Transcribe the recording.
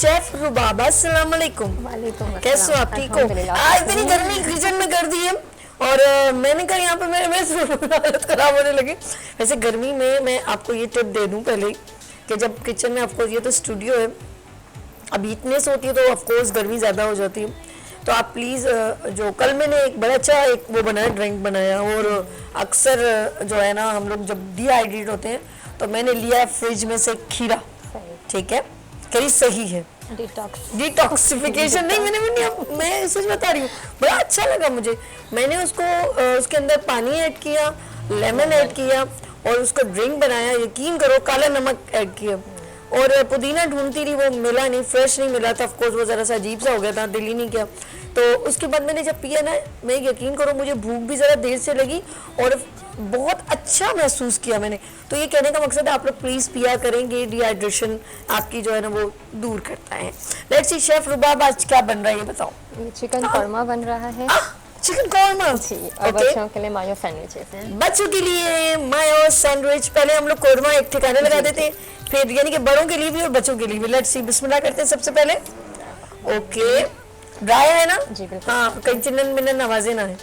Chef Rubaba, अस्सलाम वालेकुम। वालेकुम कैसे हो आप, ठीक हो? आज इतनी गर्मी किचन में कर दी है और मैंने कहा यहाँ पे मेरे हालत खराब होने लगी। वैसे गर्मी में मैं आपको ये टिप दे दूँ पहले कि जब किचन में आपको, ये तो स्टूडियो है, अब हीटनेस होती है तो ऑफकोर्स गर्मी ज़्यादा हो जाती है, तो आप प्लीज़ जो कल मैंने एक बड़ा अच्छा एक वो बनाया, ड्रिंक बनाया, और अक्सर जो है ना हम लोग जब डिहाइड्रेट होते हैं तो मैंने लिया फ्रिज में से खीरा, ठीक है, कहीं सही है, डिटॉक्सिफिकेशन नहीं, मैं सच बता रही हूँ, बड़ा अच्छा लगा मुझे। मैंने उसको उसके अंदर पानी ऐड किया, लेमन ऐड किया और उसको ड्रिंक बनाया। यकीन करो काला नमक ऐड किया और पुदीना ढूंढती रही, वो मिला नहीं, फ्रेश नहीं मिला था, ऑफकोर्स वो ज़रा सा अजीब सा हो गया था, दिल ही नहीं किया। तो उसके बाद मैंने जब पिया ना, मैं यकीन करो मुझे भूख भी ज़रा देर से लगी और बहुत अच्छा महसूस किया मैंने। तो ये कहने का मकसद है आप लोग प्लीज़ पिया करेंगे, डिहाइड्रेशन आपकी जो है ना वो दूर करता है। लेट्स सी शेफ रुबाब आज क्या बन रहा है ये बताओ। ये चिकन कौरमा बन रहा है। चिकन कौरमा जी, और बच्चों के लिए मायो सैंडविचेस हैं। बच्चों के लिए मायो सैंडविच। पहले हम लोग कौरमा एक ठिकाने लगा देते हैं, फिर यानी कि बड़ों के लिए भी और बच्चों के लिए भी। लेट्स सी, बिस्मिल्लाह करते हैं सबसे पहले। ओके, ड्राई है ना? जी बिल्कुल। हाँ, कहीं चिन्नन मिन्नन आवाजें ना है।